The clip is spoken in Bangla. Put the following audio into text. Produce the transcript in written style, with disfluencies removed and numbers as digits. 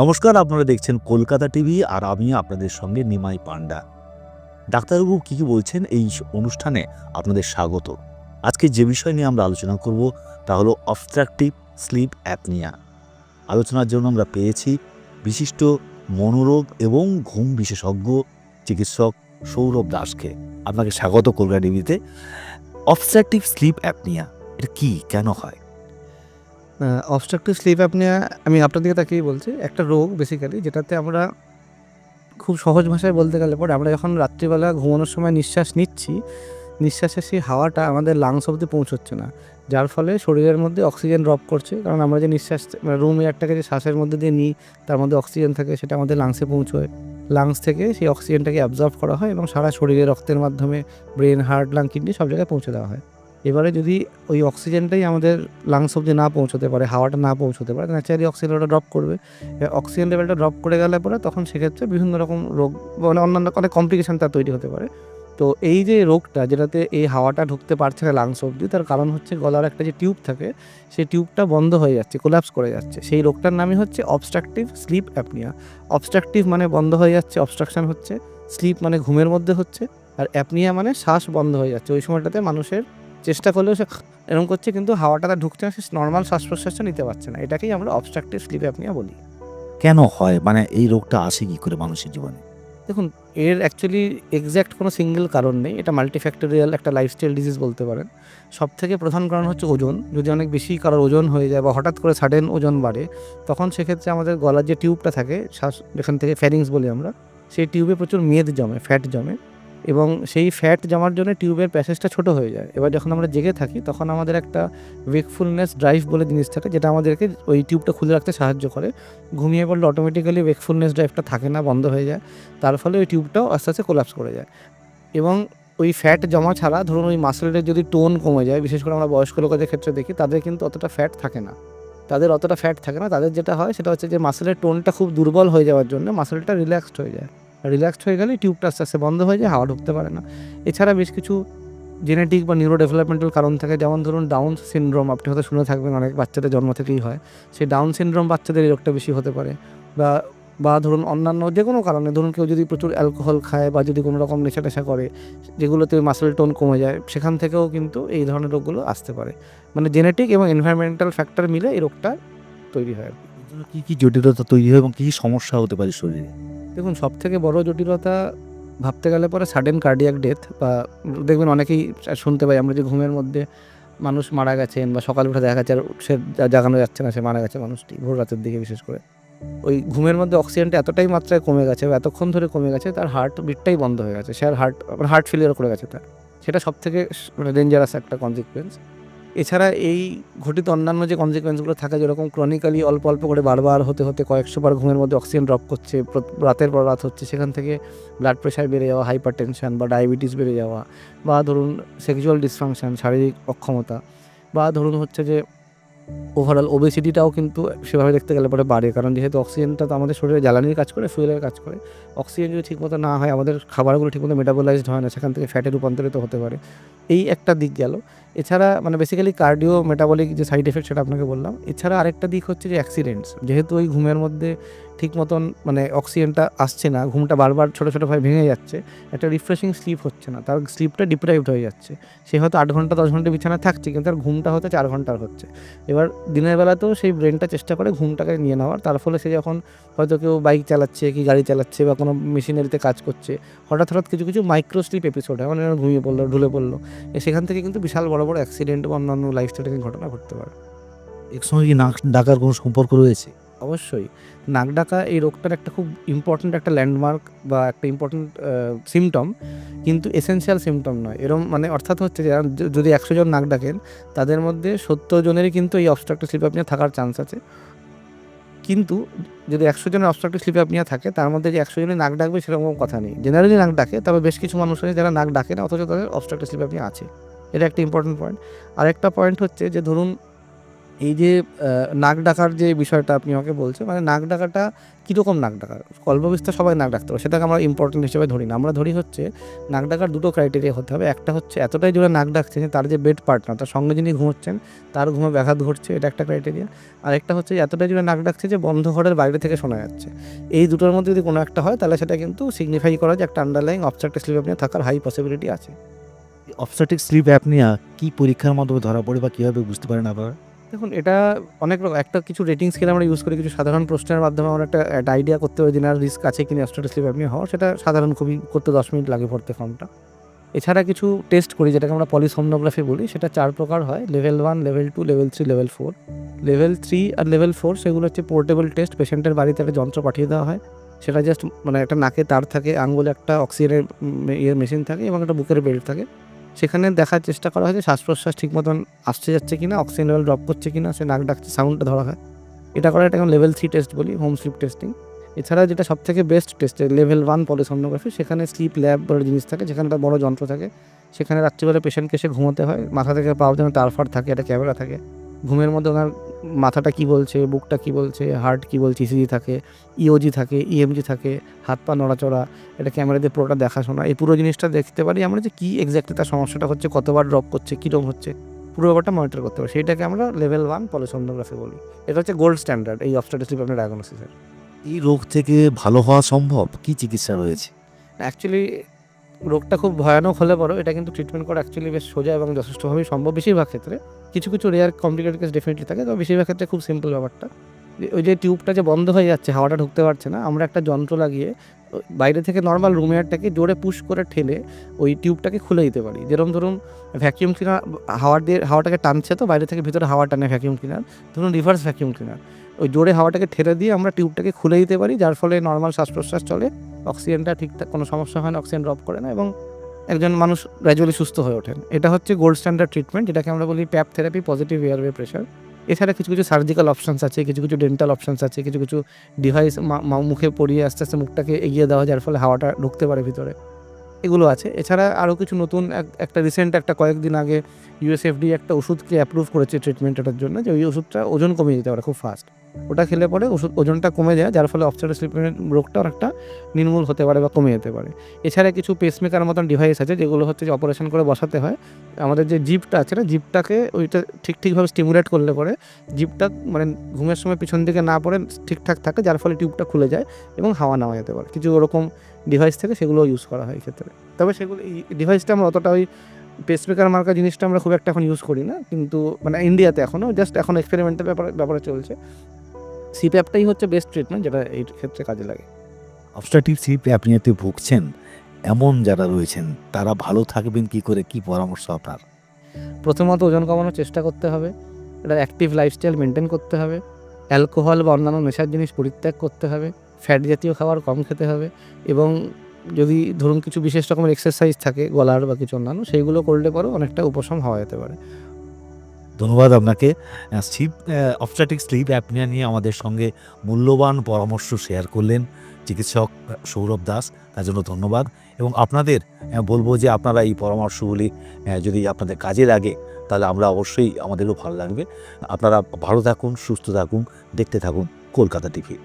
নমস্কার, আপনারা দেখছেন কলকাতা টিভি আর আমি আপনাদের সঙ্গে নিমাই পান্ডা। ডাক্তারবাবু কী বলছেন এই অনুষ্ঠানে আপনাদের স্বাগত। আজকে যে বিষয় নিয়ে আমরা আলোচনা করব তা হলো অবস্ট্রাকটিভ স্লিপ অ্যাপনিয়া। আলোচনার জন্য আমরা পেয়েছি বিশিষ্ট মনোরোগ এবং ঘুম বিশেষজ্ঞ চিকিৎসক সৌরভ দাসকে। আপনাকে স্বাগত কলকাতা টিভিতে। অবস্ট্রাকটিভ স্লিপ অ্যাপনিয়া এটা কী, কেন হয়? অবস্ট্রাকটিভ স্লিপ অ্যাপনিয়া আমি আপনার দিকে তাকিয়ে বলছি, একটা রোগ বেসিক্যালি যেটাতে আমরা খুব সহজ ভাষায় বলতে গেলে পরে আমরা যখন রাত্রিবেলা ঘুমানোর সময় নিঃশ্বাস নিচ্ছি, নিঃশ্বাসের সেই হাওয়াটা আমাদের লাংস অবধি পৌঁছচ্ছে না, যার ফলে শরীরের মধ্যে অক্সিজেন ড্রপ করছে। কারণ আমরা যে নিঃশ্বাস রুম এয়ারটাকে যে শ্বাসের মধ্যে দিয়ে নিই, তার মধ্যে অক্সিজেন থাকে, সেটা আমাদের লাংসে পৌঁছয়। লাংস থেকে সেই অক্সিজেনটাকে অ্যাবজর্ব করা হয় এবং সারা শরীরে রক্তের মাধ্যমে ব্রেন, হার্ট, লাং, কিডনি সব জায়গায় পৌঁছে দেওয়া হয়। এবারে যদি ওই অক্সিজেনটাই আমাদের লাংস অবধি না পৌঁছতে পারে, হাওয়াটা না পৌঁছতে পারে, ন্যাচারালি অক্সিজেন লেভেলটা ড্রপ করবে। অক্সিজেন লেভেলটা ড্রপ করে গেলে পরে তখন সেক্ষেত্রে বিভিন্ন রকম রোগ মানে অন্যান্য অনেক কমপ্লিকেশান তার তৈরি হতে পারে। তো এই যে রোগটা, যেটাতে এই হাওয়াটা ঢুকতে পারছে না লাংস অবধি, তার কারণ হচ্ছে গলার একটা যে টিউব থাকে, সেই টিউবটা বন্ধ হয়ে যাচ্ছে, কোলাপস করে যাচ্ছে। সেই রোগটার নামই হচ্ছে অবস্ট্রাকটিভ স্লিপ অ্যাপনিয়া। অবস্ট্রাকটিভ মানে বন্ধ হয়ে যাচ্ছে, অবস্ট্রাকশন হচ্ছে। স্লিপ মানে ঘুমের মধ্যে হচ্ছে, আর অ্যাপনিয়া মানে শ্বাস বন্ধ হয়ে যাচ্ছে। ওই সময়টাতে মানুষের চেষ্টা করলেও সে এরকম করছে, কিন্তু হাওয়াটা তার ঢুকছে না, সে নর্মাল শ্বাস প্রশ্বাসটা নিতে পারছে না। এটাকেই আমরা অবস্ট্রাকটিভ স্লিপ অ্যাপনিয়া বলি। কেন হয়, মানে এই রোগটা আসে কী করে মানুষের জীবনে? দেখুন, এর অ্যাকচুয়ালি এক্স্যাক্ট কোনো সিঙ্গেল কারণ নেই। এটা মাল্টিফ্যাক্টোরিয়াল একটা লাইফস্টাইল ডিজিজ বলতে পারেন। সবথেকে প্রধান কারণ হচ্ছে ওজন। যদি অনেক বেশি কারোর ওজন হয়ে যায় বা হঠাৎ করে সাডেন ওজন বাড়ে, তখন সেক্ষেত্রে আমাদের গলার যে টিউবটা থাকে, শ্বাস যেখান থেকে ফ্যারিংস বলি আমরা, সেই টিউবে প্রচুর মেদ জমে, ফ্যাট জমে, এবং সেই ফ্যাট জমার জন্য টিউবের প্যাসেজটা ছোট হয়ে যায়। এবার যখন আমরা জেগে থাকি, তখন আমাদের একটা ওয়েকফুলনেস ড্রাইভ বলে জিনিস থাকে, যেটা আমাদেরকে ওই টিউবটা খুলে রাখতে সাহায্য করে। ঘুমিয়ে পড়লে অটোমেটিক্যালি ওয়েকফুলনেস ড্রাইভটা থাকে না, বন্ধ হয়ে যায়। তার ফলে ওই টিউবটাও আস্তে আস্তে কোলাপস করে যায়। এবং ওই ফ্যাট জমা ছাড়া ধরুন ওই মাসেলের যদি টোন কমে যায়, বিশেষ করে আমরা বয়স্ক লোকেদের ক্ষেত্রে দেখি, তাদের কিন্তু অতটা ফ্যাট থাকে না। তাদের যেটা হয় সেটা হচ্ছে যে মাসেলের টোনটা খুব দুর্বল হয়ে যাওয়ার জন্য মাসেলটা রিল্যাক্সড হয়ে যায়। রিল্যাক্সড হয়ে গেলে টিউবটা আস্তে আস্তে বন্ধ হয়ে যায়, হাওয়া ঢুকতে পারে না। এছাড়া বেশ কিছু জেনেটিক বা নিউরো ডেভেলপমেন্টাল কারণ থাকে, যেমন ধরুন ডাউন সিনড্রোম, আপনি হয়তো শুনে থাকবেন, অনেক বাচ্চাদের জন্ম থেকেই হয়। সেই ডাউন সিনড্রোম বাচ্চাদের এই রোগটা বেশি হতে পারে। বা বা ধরুন অন্যান্য যে কোনো কারণে, ধরুন কেউ যদি প্রচুর অ্যালকোহল খায় বা যদি কোনো রকম নেশা টেশা করে, যেগুলোতে মাসেল টোন কমে যায়, সেখান থেকেও কিন্তু এই ধরনের রোগগুলো আসতে পারে। মানে জেনেটিক এবং এনভায়রনমেন্টাল ফ্যাক্টর মিলে এই রোগটা তৈরি হয় আর কি। এর জন্য কী জটিলতা তৈরি হয় এবং কী সমস্যা হতে পারে শরীরে? দেখুন, সবথেকে বড় জটিলতা ভাবতে গেলে পরে সাডেন কার্ডিয়াক ডেথ, বা দেখবেন অনেকেই শুনতে পাই আমরা যে ঘুমের মধ্যে মানুষ মারা গেছেন, বা সকালে উঠে দেখা যাচ্ছে আর সে জাগানো যাচ্ছে না, সে মারা গেছে মানুষটি ভোর রাতের দিকে। বিশেষ করে ওই ঘুমের মধ্যে অক্সিজেনটা এতটাই মাত্রায় কমে গেছে বা এতক্ষণ ধরে কমে গেছে, তার হার্ট বিটটাই বন্ধ হয়ে গেছে, সে আর হার্ট ফেলিয়ার করে গেছে তার। সেটা সবথেকে মানে ডেঞ্জারাস একটা কনসিকুয়েন্স। এছাড়া এই ঘটিত অন্যান্য যে কনসিকুয়েন্সগুলো থাকে, যেরকম ক্রনিক্যালি অল্প অল্প করে বারবার হতে হতে কয়েকশো বার ঘুমের মধ্যে অক্সিজেন ড্রপ করছে, রাতের পর রাত হচ্ছে, সেখান থেকে ব্লাড প্রেশার বেড়ে যাওয়া, হাইপার টেনশন বা ডায়াবেটিস বেড়ে যাওয়া, বা ধরুন সেক্সুয়াল ডিসফাংশন, শারীরিক অক্ষমতা, বা ধরুন হচ্ছে যে ওভারঅল ওবেসিটিটাও কিন্তু সেভাবে দেখতে গেলে পরে বাড়ে। কারণ যেহেতু অক্সিজেনটা তো আমাদের শরীরে জ্বালানির কাজ করে, ফুয়েলের কাজ করে। অক্সিজেন যদি ঠিকমতো না হয়, আমাদের খাবারগুলো ঠিকমতো মেটাবোলাইজড হয় না, সেখান থেকে ফ্যাটে রূপান্তরিত হতে পারে। এই একটা দিক গেল। এছাড়া মানে বেসিক্যালি কার্ডিও মেটাবলিক যে সাইড এফেক্ট, সেটা আপনাকে বললাম। এছাড়া আরেকটা দিক হচ্ছে যে অ্যাক্সিডেন্টস। যেহেতু ওই ঘুমের মধ্যে ঠিক মতন মানে অক্সিজেনটা আসছে না, ঘুমটা বারবার ছোটো ছোটো ভাবে ভেঙে যাচ্ছে, একটা রিফ্রেশিং স্লিপ হচ্ছে না, তার স্লিপটা ডিপ্রাইভড হয়ে যাচ্ছে। সে হয়তো 8 ঘন্টা 10 ঘন্টা বিছানায় থাকছে, কিন্তু তার ঘুমটা হয়তো 4 ঘন্টার হচ্ছে। এবার দিনের বেলাতেও সেই ব্রেনটা চেষ্টা করে ঘুমটাকে নিয়ে নেওয়ার। তার ফলে সে যখন হয়তো কেউ বাইক চালাচ্ছে কি গাড়ি চালাচ্ছে বা কোনো মেশিনারিতে কাজ করছে, হঠাৎ কিছু কিছু মাইক্রো স্লিপ এপিসোড হয়, মানে ঘুমিয়ে পড়লো, ঢুলে পড়লো, সেখান থেকে কিন্তু বিশাল বড় বড় অ্যাক্সিডেন্ট বা অন্যান্য লাইফ থ্রেটানিং ঘটনা ঘটতে পারে। এর সঙ্গে কি নাক ডাকার কোনো সম্পর্ক রয়েছে? অবশ্যই নাক ডাকা এই রোগটার একটা খুব ইম্পর্ট্যান্ট একটা ল্যান্ডমার্ক বা একটা ইম্পর্ট্যান্ট সিমটম, কিন্তু এসেনশিয়াল সিমটম নয়। এরম মানে অর্থাৎ হচ্ছে যে যদি 100 জন নাক ডাকেন, তাদের মধ্যে 70 জনেরই কিন্তু এই অবস্ট্রাকটিভ স্লিপ অ্যাপনিয়া থাকার চান্স আছে। কিন্তু যদি 100 জনের অবস্ট্রাকটিভ স্লিপ অ্যাপনিয়া থাকে, তার মধ্যে যে 100 জনই নাক ডাকবে সেরকম কথা নেই। জেনারেলি নাক ডাকে, তবে বেশ কিছু মানুষ আছে যারা নাক ডাকে না, অথচ তাদের অবস্ট্রাকটিভ স্লিপ অ্যাপনিয়া আছে। এটা একটা ইম্পর্টেন্ট পয়েন্ট। আরেকটা পয়েন্ট হচ্ছে যে ধরুন এই যে নাক ডাকার যে বিষয়টা আপনি আমাকে বলছেন, মানে নাক ডাকাটা কীরকম নাক ডাকা? কল্পবিস্তার সবাই নাক ডাকতে পারে, সেটাকে আমরা ইম্পর্টেন্ট হিসেবে ধরি না। আমরা ধরি হচ্ছে নাক ডাকার দুটো ক্রাইটেরিয়া হতে হবে। একটা হচ্ছে এতটাই জোরে নাক ডাকছে যে তার যে বেড পার্টনার, তার সঙ্গে যিনি ঘুমোচ্ছেন তার ঘুমে ব্যাঘাত ঘটছে, এটা একটা ক্রাইটেরিয়া। আর একটা হচ্ছে এতটাই জোরে নাক ডাকছে যে বন্ধ ঘরের বাইরে থেকে শোনা যাচ্ছে। এই দুটোর মধ্যে যদি কোনো একটা হয় তাহলে সেটা কিন্তু সিগনিফাই করা যে একটা আন্ডারলাইং অবস্ট্রাকটিভ স্লিপ অ্যাপনিয়া থাকার হাই পসিবিলিটি আছে। অবস্ট্রাকটিভ স্লিপ অ্যাপনিয়া কি পরীক্ষার মাধ্যমে ধরা পড়ে বা কীভাবে বুঝতে পারেন আপনারা? দেখুন, এটা অনেক রকম, একটা কিছু রেটিং স্কেল আমরা ইউজ করি, কিছু সাধারণ প্রশ্নের মাধ্যমে আমরা একটা আইডিয়া করতে পারি যে না রিস্ক আছে কিনা অবস্ট্রাকটিভ স্লিপ অ্যাপনিয়া হওয়ার। সেটা সাধারণ খুবই, করতে 10 মিনিট লাগে পড়তে ফর্মটা। এছাড়া কিছু টেস্ট করি যেটাকে আমরা পলিসোমনোগ্রাফি বলি, সেটা 4 প্রকার হয়: level 1, level 2, level 3, level 4। Level 3 আর লেভেল 4 সেগুলো হচ্ছে পোর্টেবল টেস্ট। পেশেন্টের বাড়িতে একটা যন্ত্র পাঠিয়ে দেওয়া হয়, সেটা জাস্ট মানে একটা নাকে তার থাকে, আঙুলে একটা অক্সিজেনের মেশিন থাকে এবং একটা বুকের বেল্ট থাকে। সেখানে দেখার চেষ্টা করা হয় যে শ্বাস প্রশ্বাস ঠিক মতন আসছে যাচ্ছে কিনা, অক্সিজেন লেভেল ড্রপ করছে কিনা, সে নাক ডাকছে সাউন্ডটা ধরা হয়। এটা করা, এটাকে লেভেল 3 টেস্ট বলি, হোম স্লিপ টেস্টিং। এছাড়া যেটা সবথেকে বেস্ট টেস্ট, লেভেল 1 পলিসোমনোগ্রাফি, সেখানে স্লিপ ল্যাব বলে জিনিস থাকে, যেখানে একটা বড় যন্ত্র থাকে। সেখানে রাত্রিবেলা পেশেন্টকে এসে ঘুমোতে হয়, মাথা থেকে পা পর্যন্ত তারফার থাকে, একটা ক্যামেরা থাকে। ঘুমের মধ্যে ওনার মাথাটা কী বলছে, বুকটা কী বলছে, হার্ট কী বলছে, ইসিজি থাকে, ইওজি থাকে, ইএমজি থাকে, হাত পা নড়াচড়া, এটা ক্যামেরা দিয়ে পুরোটা দেখাশোনা। এই পুরো জিনিসটা দেখতে পারি আমরা যে কী এক্স্যাক্টলি তার সমস্যাটা হচ্ছে, কতবার ড্রপ করছে, কীরকম হচ্ছে, পুরো ব্যাপারটা মনিটর করতে পারি। সেইটাকে আমরা লেভেল 1 পলিসোমনোগ্রাফি বলি। এটা হচ্ছে গোল্ড স্ট্যান্ডার্ড এই অবস্ট্রাকটিভ স্লিপ অ্যাপনিয়া ডায়াগনোসিসের। এই রোগ থেকে ভালো হওয়া সম্ভব? কি চিকিৎসা রয়েছে? অ্যাকচুয়ালি রোগটা খুব ভয়ানক হলে পরেও এটা কিন্তু ট্রিটমেন্ট করা অ্যাকচুয়ালি বেশ সোজা এবং যথেষ্টভাবেই সম্ভব বেশিরভাগ ক্ষেত্রে। কিছু কিছু রেয়ার কমপ্লিকেটেড কেস ডেফিনেটলি থাকে, তবে বেশিরভাগ ক্ষেত্রে খুব সিম্পল ব্যাপারটা। ওই যে টিউবটা যে বন্ধ হয়ে যাচ্ছে, হাওয়াটা ঢুকতে পারছে না, আমরা একটা যন্ত্র লাগিয়ে বাইরে থেকে নর্মাল রুম এয়ারটাকে জোরে পুশ করে ঠেলে ওই টিউবটাকে খুলে দিতে পারি। যেরকম ধরুন ভ্যাকিউম ক্লিনার হাওয়াটাকে টানছে, তো বাইরে থেকে ভিতরে হাওয়া টানে ভ্যাকিউম ক্লিনার, ধরুন রিভার্স ভ্যাকিউম ক্লিনার। ওই জোরে হাওয়াটাকে ঠেলে দিয়ে আমরা টিউবটাকে খুলে দিতে পারি, যার ফলে নর্মাল শ্বাস প্রশ্বাস চলে, অক্সিজেনটা ঠিকঠাক, কোনো সমস্যা হয় না, অক্সিজেন ড্রপ করে না এবং একজন মানুষ গ্র্যাজুয়ালি সুস্থ হয়ে ওঠেন। এটা হচ্ছে গোল্ড স্ট্যান্ডার্ড ট্রিটমেন্ট, যেটাকে আমরা বলি প্যাপ থেরাপি, পজিটিভ এয়ারওয়ে প্রেশার। এছাড়া কিছু কিছু সার্জিক্যাল অপশনস আছে, কিছু কিছু ডেন্টাল অপশনস আছে, কিছু কিছু ডিভাইস মুখে পরিয়ে আস্তে আস্তে মুখটাকে এগিয়ে দেওয়া, যার ফলে হাওয়াটা ঢুকতে পারে ভিতরে, এগুলো আছে। এছাড়া আরও কিছু নতুন একটা রিসেন্ট একটা কয়েকদিন আগে ইউএসএফডি একটা ওষুধকে অ্যাপ্রুভ করেছে ট্রিটমেন্টের জন্য, যে ওই ওষুধটা ওজন কমিয়ে দিতে পারে খুব ফাস্ট। ওটা খেলে পরে ওজনটা কমে যায়, যার ফলে অবস্ট্রাকটিভ স্লিপ রোগটা অনেকটা নির্মূল হতে পারে বা কমে যেতে পারে। এছাড়া কিছু পেসমেকার মতন ডিভাইস আছে, যেগুলো হচ্ছে যে অপারেশন করে বসাতে হয়। আমাদের যে জিভটা আছে না, জিভটাকে ওইটা ঠিকভাবে স্টিমুলেট করলে পরে জিভটা মানে ঘুমের সময় পিছন দিকে না পড়ে ঠিকঠাক থাকে, যার ফলে টিউবটা খুলে যায় এবং হাওয়া নেওয়া যেতে পারে। কিছু ওরকম ডিভাইস থেকে সেগুলো ইউজ করা হয় ক্ষেত্রে। তবে সেগুলো, এই ডিভাইসটা আমরা অতটা ওই পেসমেকার মার্কা জিনিসটা আমরা খুব একটা এখন ইউজ করি না, কিন্তু মানে ইন্ডিয়াতে এখনও জাস্ট এখন এক্সপেরিমেন্টের ব্যাপারে চলছে। সিপ্যাপটাই হচ্ছে বেস্ট ট্রিটমেন্ট, যেটা এই ক্ষেত্রে কাজে লাগে। অবস্ট্রাকটিভ স্লিপ অ্যাপনিয়াতে ভুগছেন এমন যারা রয়েছেন তারা ভালো থাকবেন কি করে, কি পরামর্শ আপনার? প্রথমত ওজন কমানোর চেষ্টা করতে হবে, এটা অ্যাক্টিভ লাইফস্টাইল মেনটেন করতে হবে, অ্যালকোহল বা অন্যান্য নেশার জিনিস পরিত্যাগ করতে হবে, ফ্যাট জাতীয় খাবার কম খেতে হবে এবং যদি ধরুন কিছু বিশেষ রকমের এক্সারসাইজ থাকে গলার বা কিছু অন্যান্য, সেইগুলো করলে পরেও অনেকটা উপশম হওয়া যেতে পারে। ধন্যবাদ আপনাকে। অবস্ট্রাকটিভ স্লিপ অ্যাপনিয়া নিয়ে আমাদের সঙ্গে মূল্যবান পরামর্শ শেয়ার করলেন চিকিৎসক সৌরভ দাস, তার জন্য ধন্যবাদ। এবং আপনাদের বলবো যে আপনারা এই পরামর্শগুলি যদি আপনাদের কাজে লাগে তাহলে আমরা অবশ্যই, আমাদেরও ভালো লাগবে। আপনারা ভালো থাকুন, সুস্থ থাকুন, দেখতে থাকুন কলকাতা টিভি।